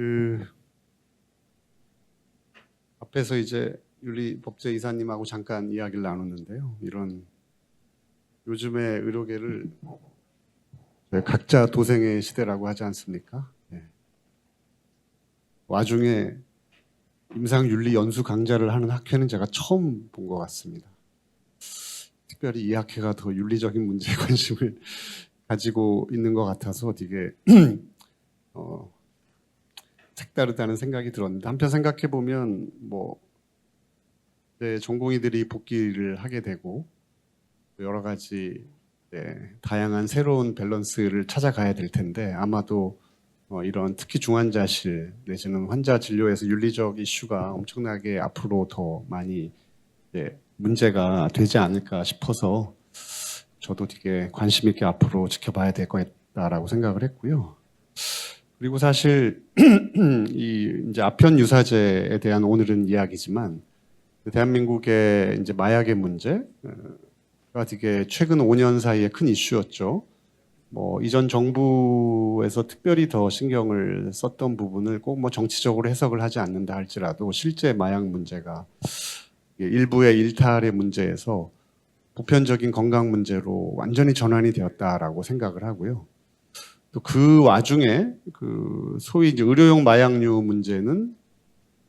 그 앞에서 이제 윤리법제 이사님하고 잠깐 이야기를 나눴는데요. 이런 요즘의 의료계를 각자 도생의 시대라고 하지 않습니까? 네. 와중에 임상윤리 연수 강좌를 하는 학회는 제가 처음 본 것 같습니다. 특별히 이 학회가 더 윤리적인 문제에 관심을 가지고 있는 것 같아서 되게 색다르다는 생각이 들었는데, 한편 생각해 보면 전공의들이 복귀를 하게 되고 여러 가지 다양한 새로운 밸런스를 찾아가야 될 텐데, 아마도 이런 특히 중환자실 내지는 환자 진료에서 윤리적 이슈가 엄청나게 앞으로 더 많이 문제가 되지 않을까 싶어서 저도 되게 관심 있게 앞으로 지켜봐야 될 거다라고 생각을 했고요. 그리고 사실 이 이제 아편 유사제에 대한 오늘은 이야기지만, 대한민국의 이제 마약의 문제가 되게 최근 5년 사이에 큰 이슈였죠. 이전 정부에서 특별히 더 신경을 썼던 부분을 꼭 정치적으로 해석을 하지 않는다 할지라도 실제 마약 문제가 일부의 일탈의 문제에서 보편적인 건강 문제로 완전히 전환이 되었다라고 생각을 하고요. 또 그 와중에 그 소위 이제 의료용 마약류 문제는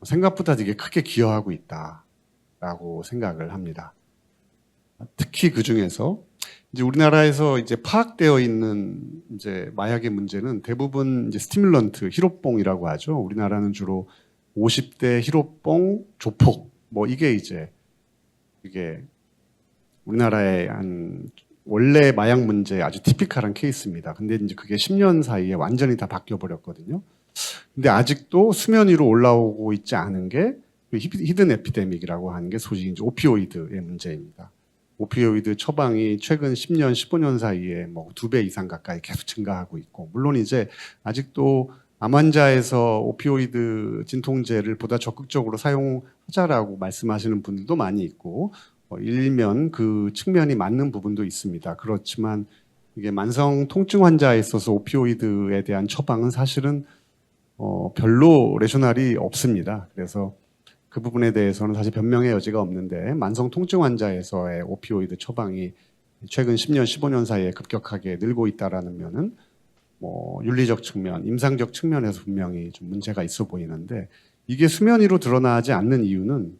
생각보다 되게 크게 기여하고 있다라고 생각을 합니다. 특히 그 중에서 이제 우리나라에서 이제 파악되어 있는 이제 마약의 문제는 대부분 이제 스티뮬런트, 히로뽕이라고 하죠. 우리나라는 주로 50대 히로뽕, 조폭, 이게 우리나라의 원래 마약 문제 아주 티피컬한 케이스입니다. 근데 이제 그게 10년 사이에 완전히 다 바뀌어 버렸거든요. 근데 아직도 수면 위로 올라오고 있지 않은 게 히든 에피데믹이라고 하는 게 소위 이제 오피오이드의 문제입니다. 오피오이드 처방이 최근 10년, 15년 사이에 2배 이상 가까이 계속 증가하고 있고, 물론 이제 아직도 암 환자에서 오피오이드 진통제를 보다 적극적으로 사용하자라고 말씀하시는 분들도 많이 있고, 일면 그 측면이 맞는 부분도 있습니다. 그렇지만 이게 만성 통증 환자에 있어서 오피오이드에 대한 처방은 사실은 별로 레셔널이 없습니다. 그래서 그 부분에 대해서는 사실 변명의 여지가 없는데, 만성 통증 환자에서의 오피오이드 처방이 최근 10년, 15년 사이에 급격하게 늘고 있다라는 면은 윤리적 측면, 임상적 측면에서 분명히 좀 문제가 있어 보이는데, 이게 수면 위로 드러나지 않는 이유는,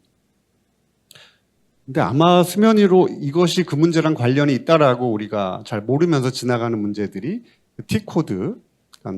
근데 아마 수면 위로 이것이 그 문제랑 관련이 있다라고 우리가 잘 모르면서 지나가는 문제들이 T코드,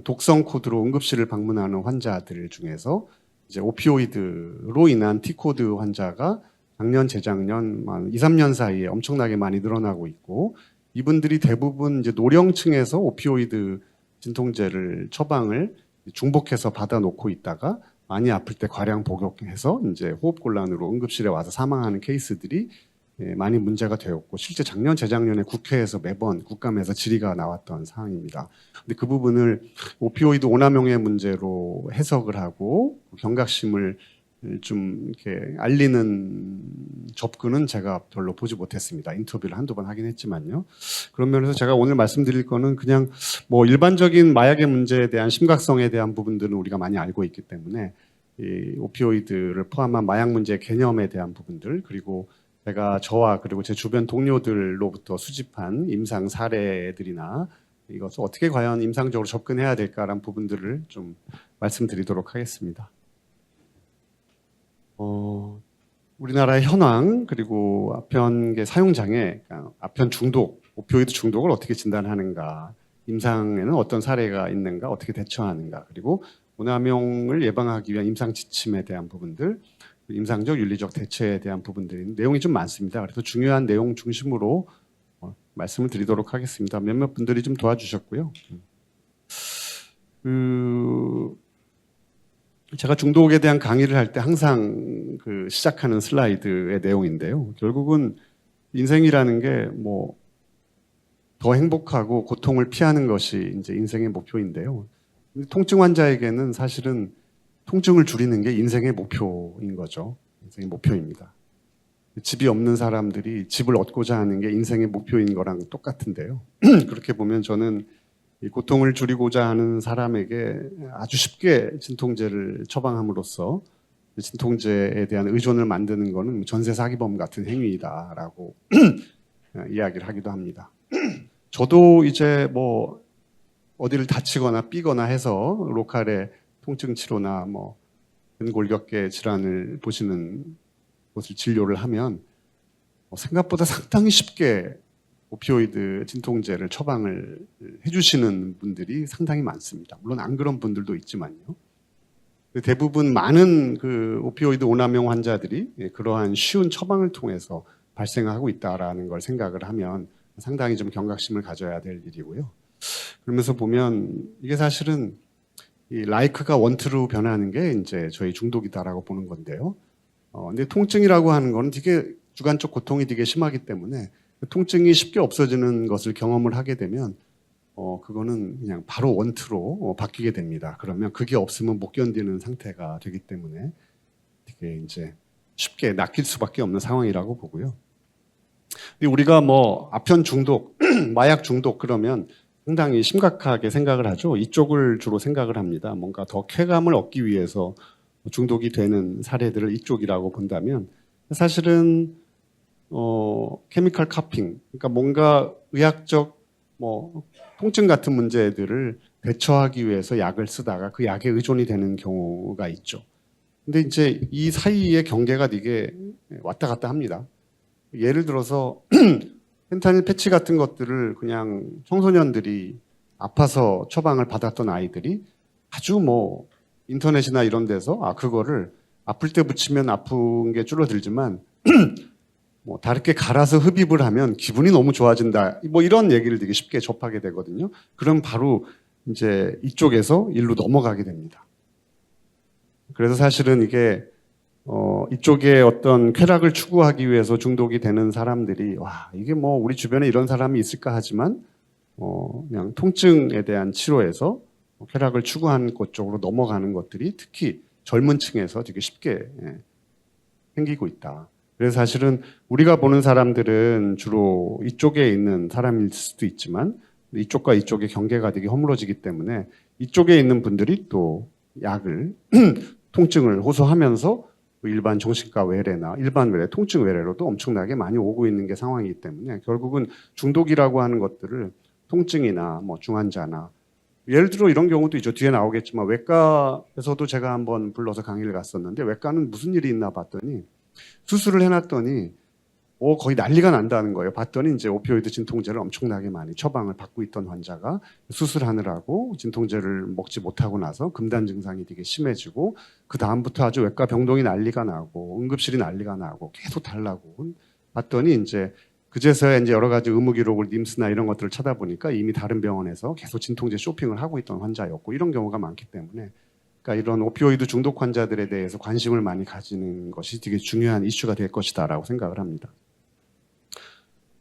독성 코드로 응급실을 방문하는 환자들 중에서 이제 오피오이드로 인한 T코드 환자가 작년, 재작년, 2, 3년 사이에 엄청나게 많이 늘어나고 있고, 이분들이 대부분 이제 노령층에서 오피오이드 진통제를 처방을 중복해서 받아놓고 있다가 많이 아플 때 과량 복용해서 이제 호흡곤란으로 응급실에 와서 사망하는 케이스들이 많이 문제가 되었고, 실제 작년, 재작년에 국회에서 매번 국감에서 질의가 나왔던 사항입니다. 근데 그 부분을 오피오이드 오남용의 문제로 해석을 하고 경각심을 좀 이렇게 알리는 접근은 제가 별로 보지 못했습니다. 인터뷰를 한두 번 하긴 했지만요. 그런 면에서 제가 오늘 말씀드릴 거는 그냥 일반적인 마약의 문제에 대한 심각성에 대한 부분들은 우리가 많이 알고 있기 때문에, 이 오피오이드를 포함한 마약 문제 개념에 대한 부분들, 그리고 제가 저와 그리고 제 주변 동료들로부터 수집한 임상 사례들이나 이것을 어떻게 과연 임상적으로 접근해야 될까라는 부분들을 좀 말씀드리도록 하겠습니다. 우리나라의 현황, 그리고 아편계 사용장애, 아편 중독, 오피오이드 중독을 어떻게 진단하는가, 임상에는 어떤 사례가 있는가, 어떻게 대처하는가, 그리고 오남용을 예방하기 위한 임상 지침에 대한 부분들, 임상적 윤리적 대처에 대한 부분들이 내용이 좀 많습니다. 그래서 중요한 내용 중심으로 말씀을 드리도록 하겠습니다. 몇몇 분들이 좀 도와주셨고요. 제가 중독에 대한 강의를 할 때 항상 시작하는 슬라이드의 내용인데요. 결국은 인생이라는 게 더 행복하고 고통을 피하는 것이 이제 인생의 목표인데요. 통증 환자에게는 사실은 통증을 줄이는 게 인생의 목표인 거죠. 인생의 목표입니다. 집이 없는 사람들이 집을 얻고자 하는 게 인생의 목표인 거랑 똑같은데요. 그렇게 보면 저는 이 고통을 줄이고자 하는 사람에게 아주 쉽게 진통제를 처방함으로써 진통제에 대한 의존을 만드는 것은 전세 사기범 같은 행위다라고 이야기를 하기도 합니다. 저도 이제 뭐 어디를 다치거나 삐거나 해서 로컬의 통증 치료나 뭐 근골격계 질환을 보시는 곳을 진료를 하면 생각보다 상당히 쉽게 오피오이드 진통제를 처방을 해주시는 분들이 상당히 많습니다. 물론 안 그런 분들도 있지만요. 대부분 많은 그 오피오이드 오남용 환자들이 그러한 쉬운 처방을 통해서 발생하고 있다라는 걸 생각을 하면 상당히 좀 경각심을 가져야 될 일이고요. 그러면서 보면 이게 사실은 이 라이크가 원트로 변하는 게 이제 저희 중독이다라고 보는 건데요. 근데 통증이라고 하는 건 되게 주관적 고통이 되게 심하기 때문에 통증이 쉽게 없어지는 것을 경험을 하게 되면 그거는 그냥 바로 원트로 바뀌게 됩니다. 그러면 그게 없으면 못 견디는 상태가 되기 때문에 되게 이제 쉽게 낚일 수밖에 없는 상황이라고 보고요. 근데 우리가 뭐 아편 중독, 마약 중독 그러면 상당히 심각하게 생각을 하죠. 이쪽을 주로 생각을 합니다. 뭔가 더 쾌감을 얻기 위해서 중독이 되는 사례들을 이쪽이라고 본다면 사실은 케미컬 카핑, 그러니까 뭔가 의학적 뭐 통증 같은 문제들을 대처하기 위해서 약을 쓰다가 그 약에 의존이 되는 경우가 있죠. 근데 이제 이 사이의 경계가 되게 왔다 갔다 합니다. 예를 들어서 펜타닐 패치 같은 것들을 그냥 청소년들이 아파서 처방을 받았던 아이들이 아주 뭐 인터넷이나 이런 데서 그거를 아플 때 붙이면 아픈 게 줄어들지만 뭐 다르게 갈아서 흡입을 하면 기분이 너무 좋아진다. 뭐 이런 얘기를 되게 쉽게 접하게 되거든요. 그럼 바로 이제 이쪽에서 일로 넘어가게 됩니다. 그래서 사실은 이게 이쪽에 어떤 쾌락을 추구하기 위해서 중독이 되는 사람들이 이게 뭐 우리 주변에 이런 사람이 있을까 하지만 그냥 통증에 대한 치료에서 쾌락을 추구하는 것 쪽으로 넘어가는 것들이 특히 젊은 층에서 되게 쉽게 생기고 있다. 그래서 사실은 우리가 보는 사람들은 주로 이쪽에 있는 사람일 수도 있지만 이쪽과 이쪽의 경계가 되게 허물어지기 때문에 이쪽에 있는 분들이 또 약을 통증을 호소하면서 일반 정신과 외래나 일반 외래, 통증 외래로도 엄청나게 많이 오고 있는 게 상황이기 때문에 결국은 중독이라고 하는 것들을 통증이나 뭐 중환자나 예를 들어 이런 경우도 있죠. 뒤에 나오겠지만 외과에서도 제가 한번 불러서 강의를 갔었는데 외과는 무슨 일이 있나 봤더니 수술을 해놨더니 거의 난리가 난다는 거예요. 봤더니 이제 오피오이드 진통제를 엄청나게 많이 처방을 받고 있던 환자가 수술하느라고 진통제를 먹지 못하고 나서 금단 증상이 되게 심해지고 그 다음부터 아주 외과 병동이 난리가 나고 응급실이 난리가 나고 계속 달라고 봤더니 이제 그제서야 이제 여러 가지 의무 기록을 님스나 이런 것들을 찾아보니까 이미 다른 병원에서 계속 진통제 쇼핑을 하고 있던 환자였고 이런 경우가 많기 때문에 그러니까 이런 오피오이드 중독 환자들에 대해서 관심을 많이 가지는 것이 되게 중요한 이슈가 될 것이다라고 생각을 합니다.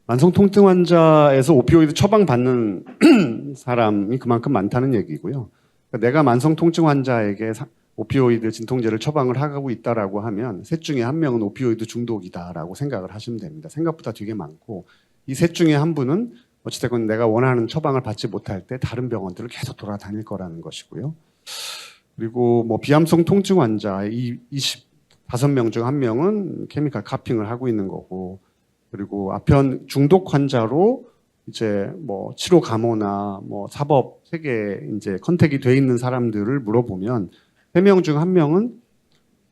만성 통증 환자에서 오피오이드 처방받는 사람이 그만큼 많다는 얘기고요. 그러니까 내가 만성 통증 환자에게 오피오이드 진통제를 처방을 하고 있다라고 하면 셋 중에 한 명은 오피오이드 중독이다라고 생각을 하시면 됩니다. 생각보다 되게 많고 이 셋 중에 한 분은 어찌됐건 내가 원하는 처방을 받지 못할 때 다른 병원들을 계속 돌아다닐 거라는 것이고요. 그리고 뭐 비암성 통증 환자 25명 중 한 명은 케미컬 카핑을 하고 있는 거고 그리고 아편 중독 환자로 이제 뭐 치료 감호나 뭐 사법 세계 이제 컨택이 돼 있는 사람들을 물어보면 3명 중 1명은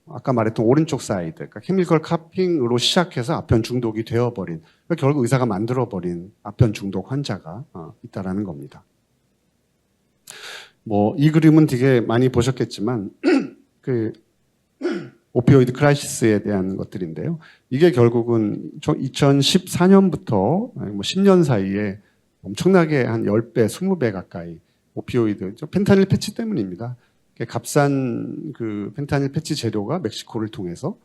아까 말했던 오른쪽 사이드, 그러니까 케미컬 카핑으로 시작해서 아편 중독이 되어버린, 그러니까 결국 의사가 만들어버린 아편 중독 환자가 있다라는 겁니다. 뭐 이 그림은 되게 많이 보셨겠지만 그 오피오이드 크라이시스에 대한 것들인데요. 이게 결국은 2014년부터 뭐 10년 사이에 엄청나게 한 10배, 20배 가까이 오피오이드, 펜타닐 패치 때문입니다. 값싼 그 펜타닐 패치 재료가 멕시코를 통해서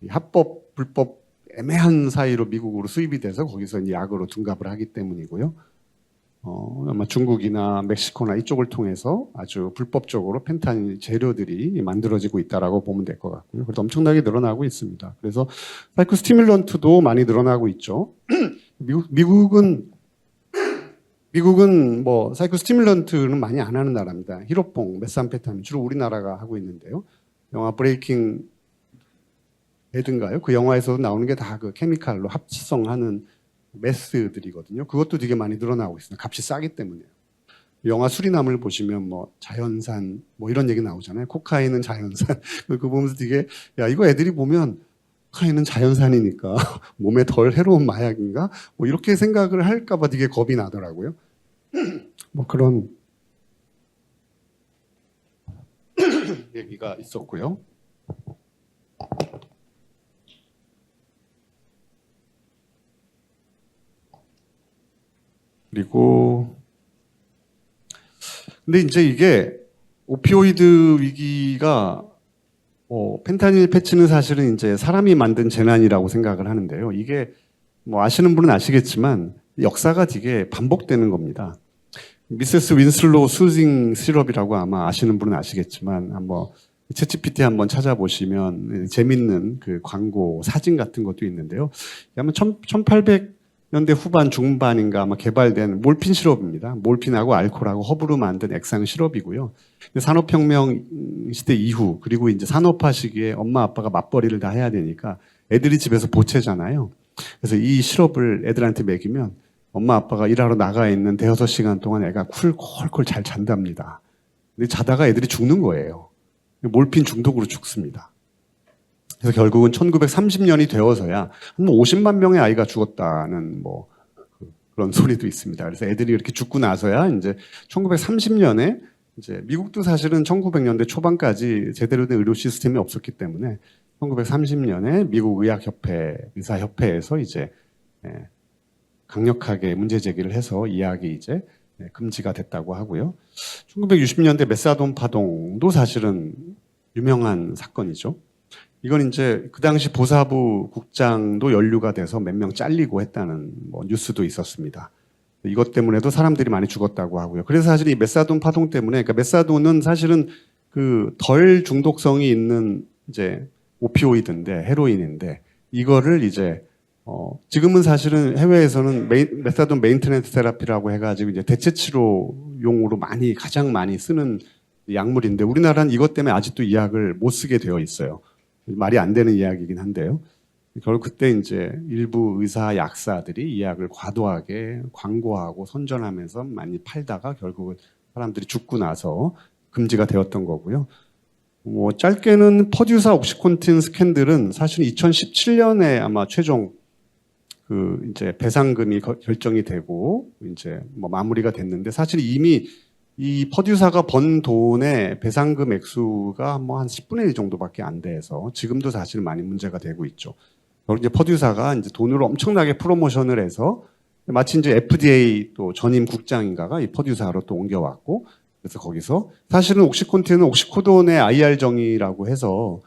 합법, 불법 애매한 사이로 미국으로 수입이 돼서 거기서 이제 약으로 둔갑을 하기 때문이고요. 아마 중국이나 멕시코나 이쪽을 통해서 아주 불법적으로 펜타닐 재료들이 만들어지고 있다라고 보면 될 것 같고요. 그래서 엄청나게 늘어나고 있습니다. 그래서 사이코스티뮬런트도 많이 늘어나고 있죠. 미국은 미국은 뭐 사이코 스티뮬런트는 많이 안 하는 나라입니다. 히로뽕, 메삼페타민 주로 우리나라가 하고 있는데요. 영화 브레이킹 배드인가요? 그 영화에서 나오는 게 다 그 케미칼로 합성하는 메스들이거든요. 그것도 되게 많이 늘어나고 있습니다. 값이 싸기 때문에요. 영화 수리남을 보시면 뭐 자연산 뭐 이런 얘기 나오잖아요. 코카인은 자연산. 그거 보면서 되게 야 이거 애들이 보면 코카인은 자연산이니까 몸에 덜 해로운 마약인가? 뭐 이렇게 생각을 할까봐 되게 겁이 나더라고요. 뭐 그런 얘기가 있었고요. 그리고 근데 이제 이게 오피오이드 위기가 펜타닐 패치는 사실은 이제 사람이 만든 재난이라고 생각을 하는데요. 이게 뭐 아시는 분은 아시겠지만 역사가 되게 반복되는 겁니다. 미세스 윈슬로우 수징 시럽이라고 아마 아시는 분은 아시겠지만 한번 챗GPT 한번 찾아보시면 재밌는 그 광고 사진 같은 것도 있는데요. 아마 1800년대 후반 중반인가 아마 개발된 몰핀 시럽입니다. 몰핀하고 알코올하고 허브로 만든 액상 시럽이고요. 산업혁명 시대 이후 그리고 이제 산업화 시기에 엄마 아빠가 맞벌이를 다 해야 되니까 애들이 집에서 보채잖아요. 그래서 이 시럽을 애들한테 먹이면 엄마 아빠가 일하러 나가 있는 대여섯 시간 동안 애가 쿨콜콜 잘 잔답니다. 근데 자다가 애들이 죽는 거예요. 몰핀 중독으로 죽습니다. 그래서 결국은 1930년이 되어서야 한 50만 명의 아이가 죽었다는 뭐 그런 소리도 있습니다. 그래서 애들이 이렇게 죽고 나서야 이제 1930년에 이제 미국도 사실은 1900년대 초반까지 제대로 된 의료 시스템이 없었기 때문에 1930년에 미국 의학협회, 의사협회에서 이제 강력하게 문제 제기를 해서 이 약이 이제 금지가 됐다고 하고요. 1960년대 메사돈 파동도 사실은 유명한 사건이죠. 이건 이제 그 당시 보사부 국장도 연루가 돼서 몇 명 잘리고 했다는 뭐 뉴스도 있었습니다. 이것 때문에도 사람들이 많이 죽었다고 하고요. 그래서 사실 이 메사돈 파동 때문에, 그러니까 메사돈은 사실은 그 덜 중독성이 있는 이제 오피오이드인데 헤로인인데 이거를 이제 지금은 사실은 해외에서는 메사돈 메인테넌스 테라피라고 해가지고 이제 대체 치료용으로 가장 많이 쓰는 약물인데 우리나라는 이것 때문에 아직도 이 약을 못 쓰게 되어 있어요. 말이 안 되는 이야기이긴 한데요. 결국 그때 이제 일부 의사 약사들이 이 약을 과도하게 광고하고 선전하면서 많이 팔다가 결국은 사람들이 죽고 나서 금지가 되었던 거고요. 뭐 짧게는 퍼듀사 옥시콘틴 스캔들은 사실 2017년에 아마 최종 그 이제 배상금이 결정이 되고 이제 뭐 마무리가 됐는데 사실 이미 이 퍼듀사가 번 돈의 배상금 액수가 뭐 한 10분의 1 정도밖에 안 돼서 지금도 사실 많이 문제가 되고 있죠. 그리고 이제 퍼듀사가 이제 돈으로 엄청나게 프로모션을 해서 마치 이제 FDA 또 전임 국장인가가 이 퍼듀사로 또 옮겨왔고 그래서 거기서 사실은 옥시콘틴은 옥시코돈의 IR정이라고 해서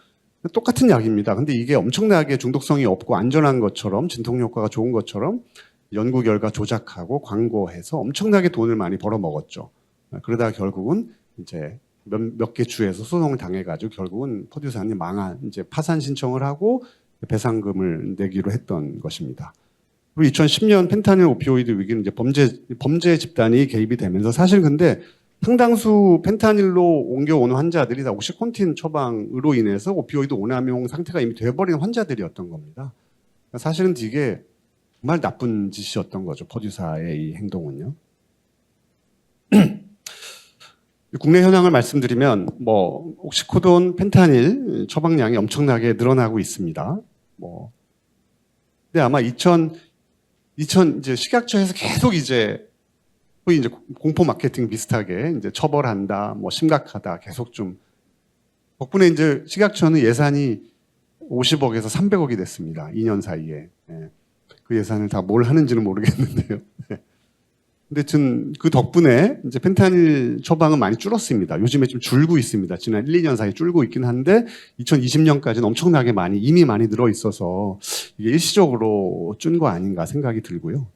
똑같은 약입니다. 근데 이게 엄청나게 중독성이 없고 안전한 것처럼 진통 효과가 좋은 것처럼 연구 결과 조작하고 광고해서 엄청나게 돈을 많이 벌어먹었죠. 그러다가 결국은 이제 몇 개 주에서 소송을 당해가지고 결국은 퍼듀사는 이제 파산 신청을 하고 배상금을 내기로 했던 것입니다. 그리고 2010년 펜타닐 오피오이드 위기는 이제 범죄 집단이 개입이 되면서 사실 근데 상당수 펜타닐로 옮겨오는 환자들이 다 옥시콘틴 처방으로 인해서 오피오이드 오남용 상태가 이미 돼버린 환자들이었던 겁니다. 사실은 이게 정말 나쁜 짓이었던 거죠. 퍼듀사의 이 행동은요. 국내 현황을 말씀드리면 뭐 옥시코돈, 펜타닐 처방량이 엄청나게 늘어나고 있습니다. 근데 아마 이제 식약처에서 계속 이제 공포 마케팅 비슷하게 이제 처벌한다, 뭐 심각하다 계속 좀 덕분에 이제 식약처는 예산이 50억에서 300억이 됐습니다. 2년 사이에. 그 예산을 다 뭘 하는지는 모르겠는데요. 근데 그 덕분에 이제 펜타닐 처방은 많이 줄었습니다. 요즘에 좀 줄고 있습니다. 지난 1, 2년 사이 줄고 있긴 한데 2020년까지는 엄청나게 이미 많이 늘어 있어서 이게 일시적으로 준 거 아닌가 생각이 들고요.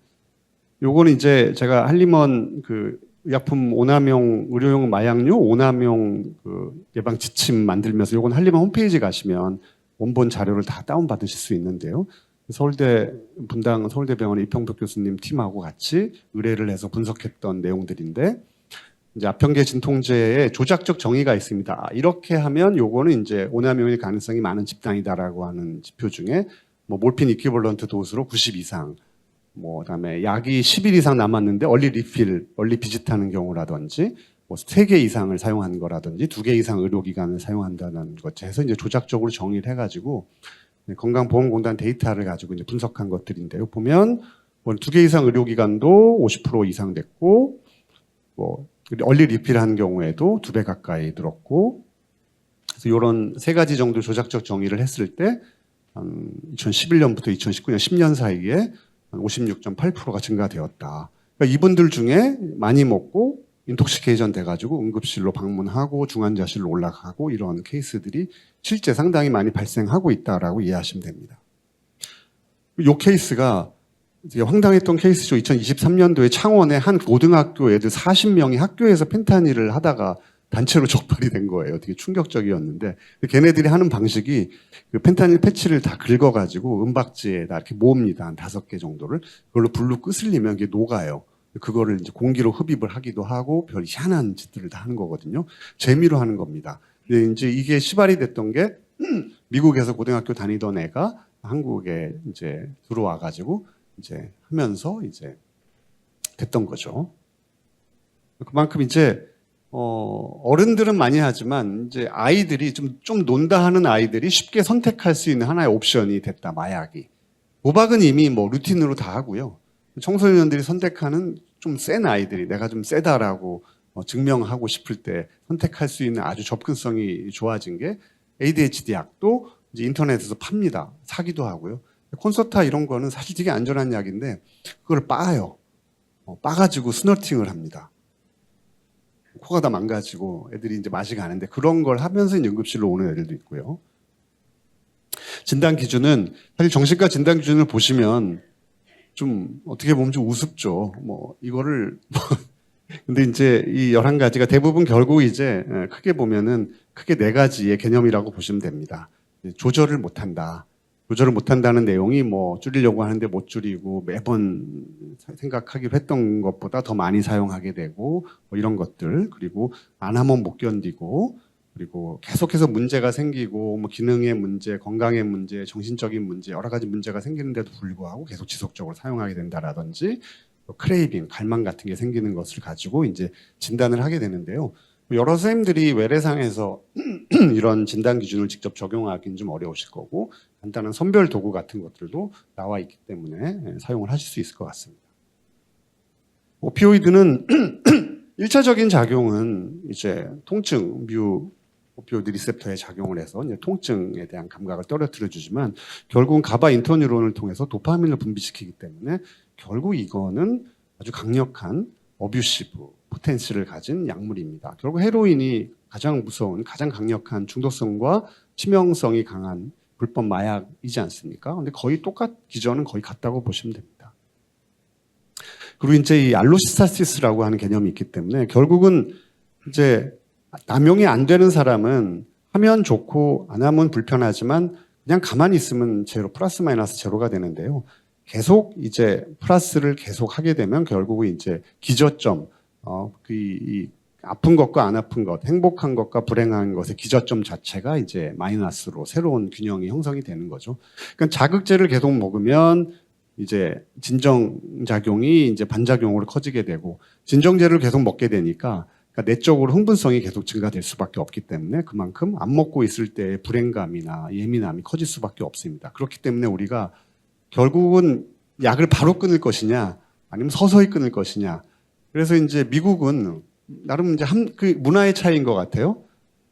요거는 이제 제가 한림원 그 의약품 오남용 의료용 마약류 오남용 그 예방 지침 만들면서 요건 한림원 홈페이지 가시면 원본 자료를 다 다운받으실 수 있는데요. 서울대 분당 서울대병원 이평복 교수님 팀하고 같이 의뢰를 해서 분석했던 내용들인데 이제 아편계 진통제에 조작적 정의가 있습니다. 이렇게 하면 요거는 이제 오남용일 가능성이 많은 집단이다라고 하는 지표 중에 뭐 몰핀 이퀴벌런트 도수로 90 이상, 뭐 그다음에 약이 10일 이상 남았는데 얼리 리필, 얼리 비짓하는 경우라든지 뭐 3개 이상을 사용한 거라든지 2개 이상 의료기관을 사용한다는 것 해서 이제 조작적으로 정의를 해가지고 건강보험공단 데이터를 가지고 이제 분석한 것들인데요. 보면 뭐 2개 이상 의료기관도 50% 이상 됐고, 뭐 얼리 리필한 경우에도 2배 가까이 늘었고, 그래서 이런 3가지 정도 조작적 정의를 했을 때 2011년부터 2019년 10년 사이에 56.8%가 증가되었다. 그러니까 이분들 중에 많이 먹고 인톡시케이션 돼가지고 응급실로 방문하고 중환자실로 올라가고 이런 케이스들이 실제 상당히 많이 발생하고 있다라고 이해하시면 됩니다. 이 케이스가 되게 황당했던 케이스죠. 2023년도에 창원의 한 고등학교 애들 40명이 학교에서 펜타닐을 하다가 단체로 적발이 된 거예요. 되게 충격적이었는데 걔네들이 하는 방식이 그 펜타닐 패치를 다 긁어가지고 은박지에다 이렇게 모읍니다. 한 5개 정도를. 그걸로 불로 끄슬리면 이게 녹아요. 그거를 이제 공기로 흡입을 하기도 하고 별 희한한 짓들을 다 하는 거거든요. 재미로 하는 겁니다. 근데 이제 이게 시발이 됐던 게 미국에서 고등학교 다니던 애가 한국에 이제 들어와가지고 이제 하면서 이제 됐던 거죠. 그만큼 이제 어른들은 많이 하지만 이제 아이들이 좀 논다 하는 아이들이 쉽게 선택할 수 있는 하나의 옵션이 됐다. 마약이. 도박은 이미 뭐 루틴으로 다 하고요. 청소년들이 선택하는 좀 센 아이들이 내가 좀 세다라고 증명하고 싶을 때 선택할 수 있는 아주 접근성이 좋아진 게 ADHD 약도 이제 인터넷에서 팝니다. 사기도 하고요. 콘서타 이런 거는 사실 되게 안전한 약인데 그걸 빠요. 빠가지고 스너팅을 합니다. 코가 다 망가지고 애들이 이제 맛이 가는데 그런 걸 하면서 응급실로 오는 애들도 있고요. 진단 기준은 사실 정신과 진단 기준을 보시면 좀 어떻게 보면 좀 우습죠. 뭐 이거를 근데 이제 이 11가지가 대부분 결국 이제 크게 보면은 크게 4가지의 개념이라고 보시면 됩니다. 조절을 못한다. 조절을 못한다는 내용이 뭐 줄이려고 하는데 못 줄이고 매번 생각하기로 했던 것보다 더 많이 사용하게 되고 뭐 이런 것들, 그리고 안 하면 못 견디고, 그리고 계속해서 문제가 생기고 뭐 기능의 문제, 건강의 문제, 정신적인 문제 여러 가지 문제가 생기는데도 불구하고 계속 지속적으로 사용하게 된다라든지 크레이빙, 갈망 같은 게 생기는 것을 가지고 이제 진단을 하게 되는데요. 여러 선생님들이 외래상에서 이런 진단 기준을 직접 적용하기는 좀 어려우실 거고 간단한 선별 도구 같은 것들도 나와 있기 때문에 사용을 하실 수 있을 것 같습니다. 오피오이드는 1차적인 작용은 이제 통증, 오피오이드 리셉터에 작용을 해서 이제 통증에 대한 감각을 떨어뜨려 주지만 결국은 가바 인터뉴론을 통해서 도파민을 분비시키기 때문에 결국 이거는 아주 강력한 어뷰시브 포텐시를 가진 약물입니다. 결국 헤로인이 가장 무서운, 가장 강력한 중독성과 치명성이 강한 불법 마약이지 않습니까? 근데 거의 기전은 거의 같다고 보시면 됩니다. 그리고 이제 이 알로시스타시스라고 하는 개념이 있기 때문에 결국은 이제 남용이 안 되는 사람은 하면 좋고 안 하면 불편하지만 그냥 가만히 있으면 제로, 플러스 마이너스 제로가 되는데요. 계속 이제 플러스를 계속 하게 되면 결국은 이제 기저점, 이 아픈 것과 안 아픈 것, 행복한 것과 불행한 것의 기저점 자체가 이제 마이너스로 새로운 균형이 형성이 되는 거죠. 그러니까 자극제를 계속 먹으면 이제 진정작용이 이제 반작용으로 커지게 되고 진정제를 계속 먹게 되니까 그러니까 내적으로 흥분성이 계속 증가될 수밖에 없기 때문에 그만큼 안 먹고 있을 때의 불행감이나 예민함이 커질 수밖에 없습니다. 그렇기 때문에 우리가 결국은 약을 바로 끊을 것이냐 아니면 서서히 끊을 것이냐. 그래서 이제 미국은 나름 이제 그 문화의 차이인 것 같아요.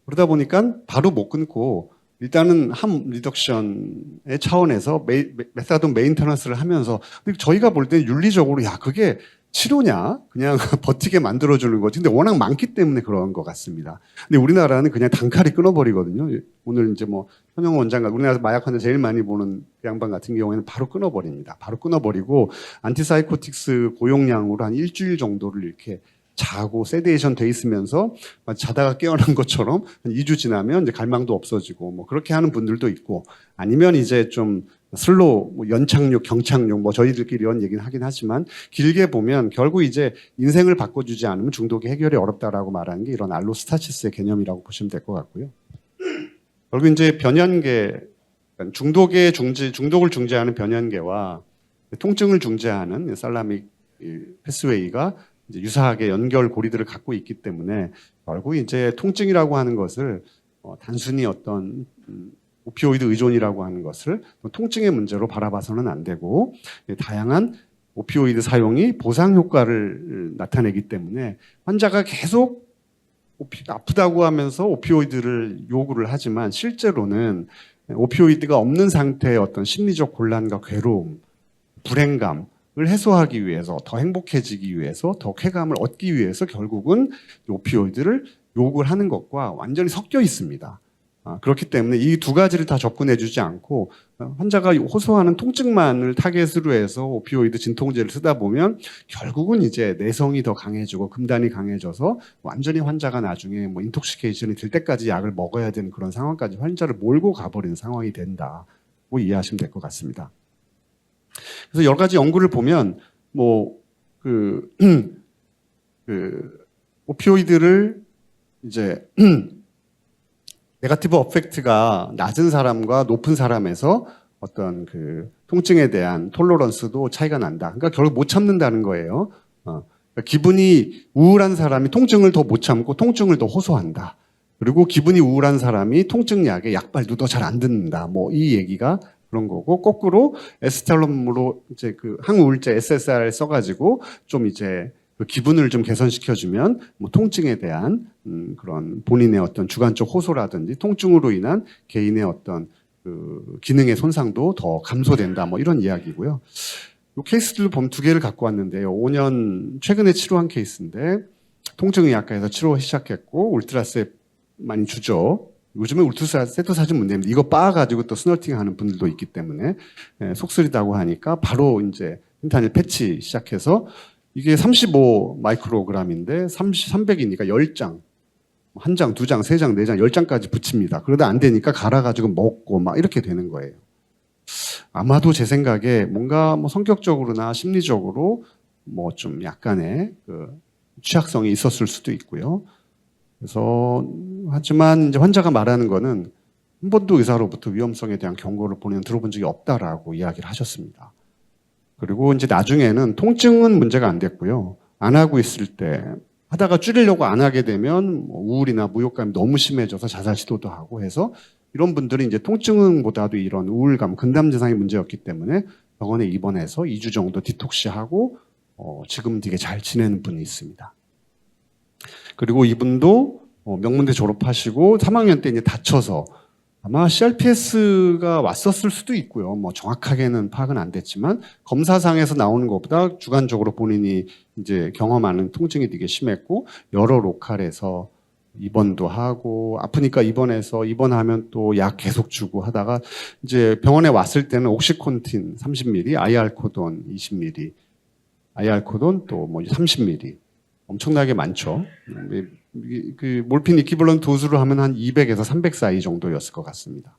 그러다 보니까 바로 못 끊고 일단은 함 리덕션의 차원에서 메사돈 메인터넌스를 하면서 근데 저희가 볼 때 윤리적으로 야 그게 치료냐 그냥 버티게 만들어주는 거지. 근데 워낙 많기 때문에 그런 것 같습니다. 근데 우리나라는 그냥 단칼이 끊어버리거든요. 오늘 이제 뭐 현영 원장과 우리나라에서 마약 환자 제일 많이 보는 그 양반 같은 경우에는 바로 끊어버립니다. 바로 끊어버리고 안티사이코틱스 고용량으로 한 일주일 정도를 이렇게 자고 세데이션 돼 있으면서 자다가 깨어난 것처럼 한 2주 지나면 이제 갈망도 없어지고 뭐 그렇게 하는 분들도 있고 아니면 이제 좀 슬로우, 뭐 연착륙, 경착륙, 뭐 저희들끼리 이런 얘기는 하긴 하지만 길게 보면 결국 이제 인생을 바꿔주지 않으면 중독이 해결이 어렵다라고 말하는 게 이런 알로스타시스의 개념이라고 보시면 될 것 같고요. 결국 이제 변연계, 중독을 중재하는 변연계와 통증을 중재하는 살라믹 패스웨이가 이제 유사하게 연결 고리들을 갖고 있기 때문에 결국 이제 통증이라고 하는 것을 단순히 어떤 오피오이드 의존이라고 하는 것을 통증의 문제로 바라봐서는 안 되고 다양한 오피오이드 사용이 보상 효과를 나타내기 때문에 환자가 계속 아프다고 하면서 오피오이드를 요구를 하지만 실제로는 오피오이드가 없는 상태의 어떤 심리적 곤란과 괴로움, 불행감을 해소하기 위해서 더 행복해지기 위해서 더 쾌감을 얻기 위해서 결국은 오피오이드를 요구를 하는 것과 완전히 섞여 있습니다. 그렇기 때문에 이 두 가지를 다 접근해주지 않고 환자가 호소하는 통증만을 타겟으로 해서 오피오이드 진통제를 쓰다 보면 결국은 이제 내성이 더 강해지고 금단이 강해져서 완전히 환자가 나중에 뭐 인톡시케이션이 될 때까지 약을 먹어야 되는 그런 상황까지 환자를 몰고 가버리는 상황이 된다고 이해하시면 될 것 같습니다. 그래서 여러 가지 연구를 보면 오피오이드를 이제 네거티브 어펙트가 낮은 사람과 높은 사람에서 어떤 그 통증에 대한 톨러런스도 차이가 난다. 그러니까 결국 못 참는다는 거예요. 그러니까 기분이 우울한 사람이 통증을 더 못 참고 통증을 더 호소한다. 그리고 기분이 우울한 사람이 통증약에 약발도 더 잘 안 듣는다. 뭐 이 얘기가 그런 거고, 거꾸로 에스텔럼으로 이제 그 항우울제 SSR을 써가지고 좀 이제 그 기분을 좀 개선시켜주면 뭐 통증에 대한 그런 본인의 어떤 주관적 호소라든지 통증으로 인한 개인의 어떤 그 기능의 손상도 더 감소된다. 뭐 이런 이야기고요. 이 케이스들도 보면 두 개를 갖고 왔는데요. 5년 최근에 치료한 케이스인데 통증의학과에서 치료 시작했고 울트라셉 많이 주죠. 요즘에 울트라셉도 사실 문제입니다. 이거 빻아가지고 또 스너팅 하는 분들도 있기 때문에 속쓰리다고 하니까 바로 이제 펜타닐 패치 시작해서 이게 35 마이크로그램인데 300이니까 10장, 한 장, 두 장, 세 장, 네 장, 10장까지 붙입니다. 그러다 안 되니까 갈아가지고 먹고 막 이렇게 되는 거예요. 아마도 제 생각에 뭔가 뭐 성격적으로나 심리적으로 뭐 좀 약간의 그 취약성이 있었을 수도 있고요. 그래서 하지만 이제 환자가 말하는 거는 한 번도 의사로부터 위험성에 대한 경고를 들어본 적이 없다라고 이야기를 하셨습니다. 그리고 이제 나중에는 통증은 문제가 안 됐고요. 안 하고 있을 때 하다가 줄이려고 안 하게 되면 우울이나 무욕감이 너무 심해져서 자살 시도도 하고 해서 이런 분들이 이제 통증보다도 이런 우울감, 근담 증상이 문제였기 때문에 병원에 입원해서 2주 정도 디톡시하고 지금 되게 잘 지내는 분이 있습니다. 그리고 이분도 명문대 졸업하시고 3학년 때 이제 다쳐서 아마 CRPS가 왔었을 수도 있고요. 뭐 정확하게는 파악은 안 됐지만 검사상에서 나오는 것보다 주관적으로 본인이 이제 경험하는 통증이 되게 심했고 여러 로컬에서 입원도 하고 아프니까 입원하면 또 약 계속 주고 하다가 이제 병원에 왔을 때는 옥시콘틴 30ml, 아이알코돈 20ml, 아이알코돈 또 뭐 30ml 엄청나게 많죠. 그 몰핀 이퀴벌런트 도수로 하면 한 200에서 300 사이 정도였을 것 같습니다.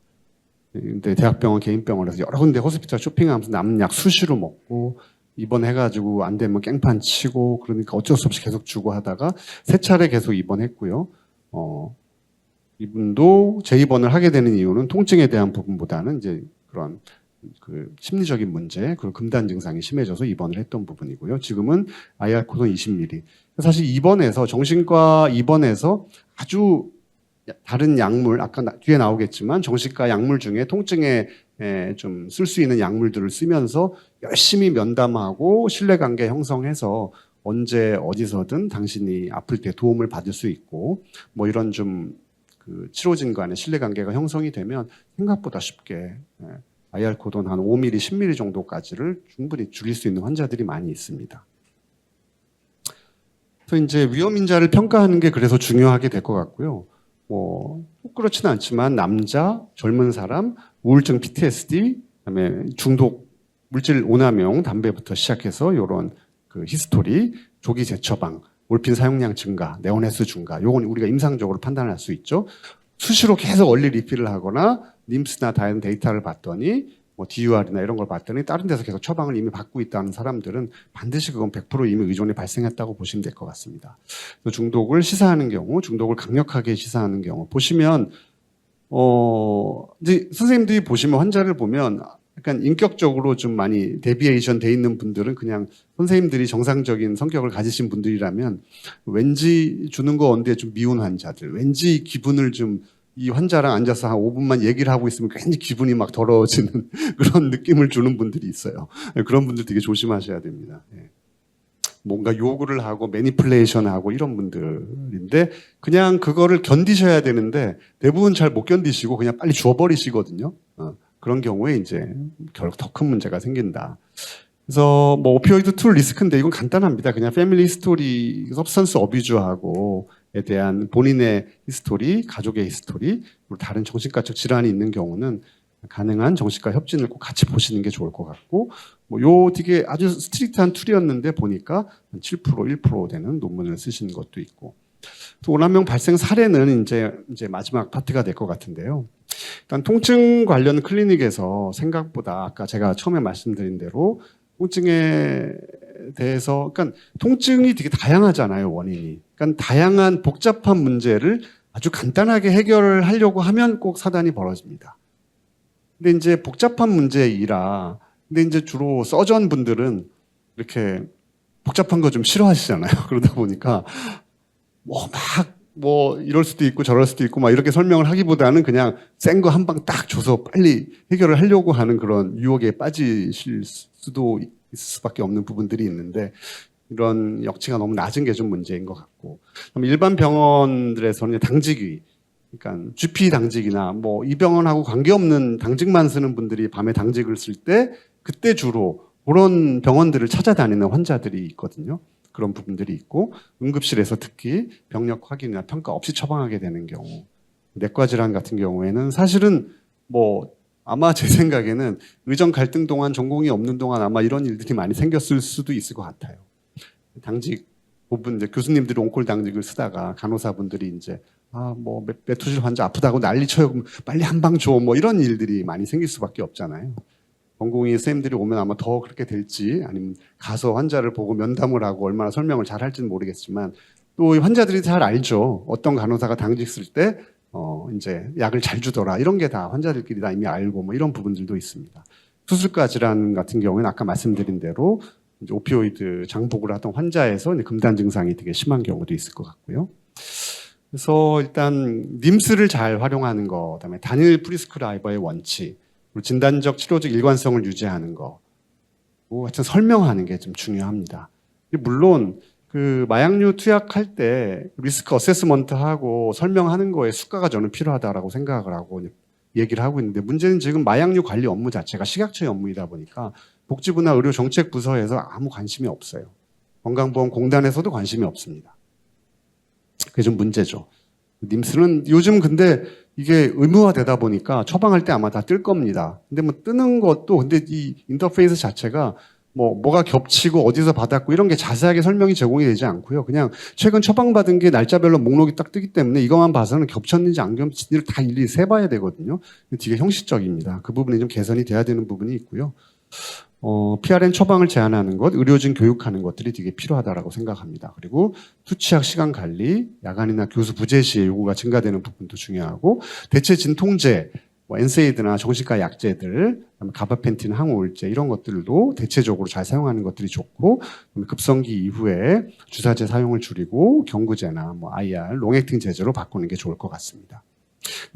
근데 대학병원, 개인병원에서 여러 군데 호스피탈 쇼핑하면서 남은 약 수시로 먹고 입원해가지고 안 되면 깽판 치고 그러니까 어쩔 수 없이 계속 주고 하다가 3차례 계속 입원했고요. 이분도 재입원을 하게 되는 이유는 통증에 대한 부분보다는 이제 그런 그 심리적인 문제, 그리고 금단 증상이 심해져서 입원을 했던 부분이고요. 지금은 아이알코돈 20ml. 사실 정신과 입원에서 아주 다른 약물, 아까 뒤에 나오겠지만 정신과 약물 중에 통증에 좀 쓸 수 있는 약물들을 쓰면서 열심히 면담하고 신뢰관계 형성해서 언제 어디서든 당신이 아플 때 도움을 받을 수 있고 뭐 이런 좀 그 치료진 간의 신뢰관계가 형성이 되면 생각보다 쉽게 아이알코돈 한 5ml, 10ml 정도까지를 충분히 줄일 수 있는 환자들이 많이 있습니다. 그래서 이제 위험인자를 평가하는 게 그래서 중요하게 될 것 같고요. 뭐 꼭 그렇지는 않지만 남자, 젊은 사람, 우울증, PTSD, 그다음에 중독, 물질 오남용, 담배부터 시작해서 이런 그 히스토리, 조기 재처방, 몰핀 사용량 증가, 네오네스 증가, 요건 우리가 임상적으로 판단할 수 있죠. 수시로 계속 얼리 리필을 하거나 님스나 다른 데이터를 봤더니 뭐 DUR이나 이런 걸 봤더니 다른 데서 계속 처방을 이미 받고 있다는 사람들은 반드시 그건 100% 이미 의존이 발생했다고 보시면 될 것 같습니다. 중독을 시사하는 경우, 중독을 강력하게 시사하는 경우 보시면 이제 선생님들이 보시면 환자를 보면 약간 인격적으로 좀 많이 데비에이션 돼 있는 분들은 그냥 선생님들이 정상적인 성격을 가지신 분들이라면 왠지 주는 거 언제 좀 미운 환자들, 왠지 기분을 좀 이 환자랑 앉아서 한 5분만 얘기를 하고 있으면 괜히 기분이 막 더러워지는 그런 느낌을 주는 분들이 있어요. 그런 분들 되게 조심하셔야 됩니다. 뭔가 요구를 하고 매니플레이션 하고 이런 분들인데 그냥 그거를 견디셔야 되는데 대부분 잘 못 견디시고 그냥 빨리 주워버리시거든요. 그런 경우에 이제 결국 더 큰 문제가 생긴다. 그래서 뭐 오피오이드 2 리스크인데 이건 간단합니다. 그냥 패밀리 히스토리, सब스턴스 어뷰즈하고에 대한 본인의 히스토리, 가족의 히스토리, 그리고 다른 정신과적 질환이 있는 경우는 가능한 정신과 협진을 꼭 같이 보시는 게 좋을 것 같고, 뭐 요 되게 아주 스트릭트한 툴이었는데 보니까 한 7%, 1% 되는 논문을 쓰신 것도 있고, 또 오남용 발생 사례는 이제 마지막 파트가 될 것 같은데요. 일단 통증 관련 클리닉에서 생각보다 아까 제가 처음에 말씀드린 대로 통증에 대해서, 그러니까 통증이 되게 다양하잖아요, 원인이. 그러니까 다양한 복잡한 문제를 아주 간단하게 해결을 하려고 하면 꼭 사단이 벌어집니다. 근데 이제 복잡한 문제이라, 근데 이제 주로 서전 분들은 이렇게 복잡한 거 좀 싫어하시잖아요. 그러다 보니까 뭐 이럴 수도 있고 저럴 수도 있고 막 이렇게 설명을 하기보다는 그냥 센 거 한 방 딱 줘서 빨리 해결을 하려고 하는 그런 유혹에 빠지실 수도 있을 수밖에 없는 부분들이 있는데, 이런 역치가 너무 낮은 게 좀 문제인 것 같고, 일반 병원들에서는 당직이, 그러니까 GP 당직이나 뭐 이 병원하고 관계없는 당직만 쓰는 분들이 밤에 당직을 쓸 때 그때 주로 그런 병원들을 찾아다니는 환자들이 있거든요. 그런 부분들이 있고, 응급실에서 특히 병력 확인이나 평가 없이 처방하게 되는 경우, 내과 질환 같은 경우에는 사실은 뭐 아마 제 생각에는 의정 갈등 동안 전공이 없는 동안 아마 이런 일들이 많이 생겼을 수도 있을 것 같아요. 당직 부분, 이제 교수님들이 온콜 당직을 쓰다가 간호사분들이 이제 뭐 메투질 환자 아프다고 난리쳐요. 그럼 빨리 한 방 줘. 뭐 이런 일들이 많이 생길 수밖에 없잖아요. 전공의 선생님들이 오면 아마 더 그렇게 될지, 아니면 가서 환자를 보고 면담을 하고 얼마나 설명을 잘 할지는 모르겠지만, 또 환자들이 잘 알죠. 어떤 간호사가 당직 쓸 때 이제 약을 잘 주더라. 이런 게 다 환자들끼리 다 이미 알고 뭐 이런 부분들도 있습니다. 수술과 질환 같은 경우에는 아까 말씀드린 대로 이제 오피오이드 장복을 하던 환자에서 이제 금단 증상이 되게 심한 경우도 있을 것 같고요. 그래서 일단 님스를 잘 활용하는 거, 그다음에 다니엘 프리스크라이버의 원칙, 그리고 진단적 치료적 일관성을 유지하는 거, 하여튼 설명하는 게 좀 중요합니다. 물론 그 마약류 투약할 때 리스크 어세스먼트하고 설명하는 거에 수가가 저는 필요하다라고 생각을 하고 얘기를 하고 있는데, 문제는 지금 마약류 관리 업무 자체가 식약처의 업무이다 보니까 복지부나 의료정책부서에서 아무 관심이 없어요. 건강보험공단에서도 관심이 없습니다. 그게 좀 문제죠. 님스는 요즘 근데 이게 의무화되다 보니까 처방할 때 아마 다 뜰 겁니다. 근데 뭐 뜨는 것도, 근데 이 인터페이스 자체가 뭐가 겹치고 어디서 받았고 이런 게 자세하게 설명이 제공이 되지 않고요. 그냥 최근 처방받은 게 날짜별로 목록이 딱 뜨기 때문에 이것만 봐서는 겹쳤는지 안 겹쳤는지를 다 일일이 세봐야 되거든요. 되게 형식적입니다. 그 부분이 좀 개선이 돼야 되는 부분이 있고요. PRN 처방을 제한하는 것, 의료진 교육하는 것들이 되게 필요하다라고 생각합니다. 그리고 투치약 시간 관리, 야간이나 교수 부재 시에 요구가 증가되는 부분도 중요하고, 대체 진통제, 뭐 엔세이드나 정신과 약제들, 가바펜틴, 항우울제 이런 것들도 대체적으로 잘 사용하는 것들이 좋고, 급성기 이후에 주사제 사용을 줄이고 경구제나 뭐 IR, 롱액팅 제제로 바꾸는 게 좋을 것 같습니다.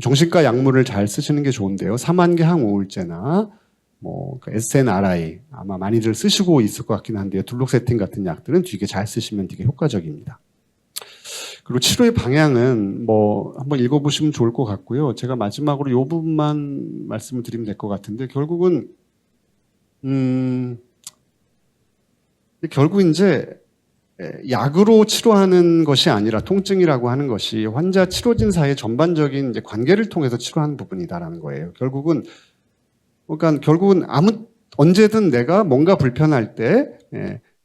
정신과 약물을 잘 쓰시는 게 좋은데요. 사만계 항우울제나 뭐 SNRI 아마 많이들 쓰시고 있을 것 같긴 한데요. 둘록세틴 같은 약들은 되게 잘 쓰시면 되게 효과적입니다. 그리고 치료의 방향은 뭐 한번 읽어보시면 좋을 것 같고요. 제가 마지막으로 이 부분만 말씀을 드리면 될 것 같은데, 결국은 결국 이제 약으로 치료하는 것이 아니라 통증이라고 하는 것이 환자 치료진 사이의 전반적인 이제 관계를 통해서 치료하는 부분이다라는 거예요. 결국은 언제든 내가 뭔가 불편할 때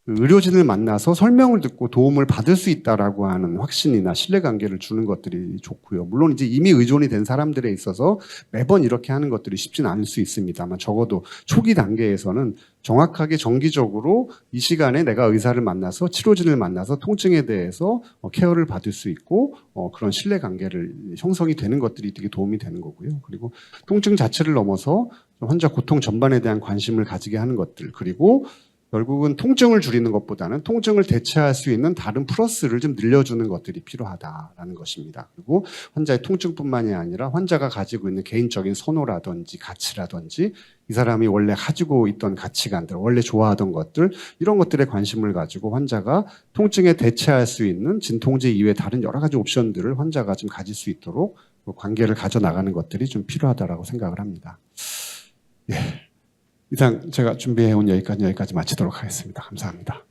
그 의료진을 만나서 설명을 듣고 도움을 받을 수 있다라고 하는 확신이나 신뢰관계를 주는 것들이 좋고요. 물론 이제 이미 의존이 된 사람들에 있어서 매번 이렇게 하는 것들이 쉽지는 않을 수 있습니다만 적어도 초기 단계에서는 정확하게 정기적으로 이 시간에 내가 의사를 만나서 치료진을 만나서 통증에 대해서 케어를 받을 수 있고 그런 신뢰관계를 형성이 되는 것들이 되게 도움이 되는 거고요. 그리고 통증 자체를 넘어서 환자 고통 전반에 대한 관심을 가지게 하는 것들, 그리고 결국은 통증을 줄이는 것보다는 통증을 대체할 수 있는 다른 플러스를 좀 늘려주는 것들이 필요하다라는 것입니다. 그리고 환자의 통증뿐만이 아니라 환자가 가지고 있는 개인적인 선호라든지 가치라든지 이 사람이 원래 가지고 있던 가치관들, 원래 좋아하던 것들, 이런 것들에 관심을 가지고 환자가 통증에 대체할 수 있는 진통제 이외에 다른 여러 가지 옵션들을 환자가 좀 가질 수 있도록 관계를 가져나가는 것들이 좀 필요하다라고 생각을 합니다. 예. 이상 제가 준비해온 여기까지 마치도록 하겠습니다. 감사합니다.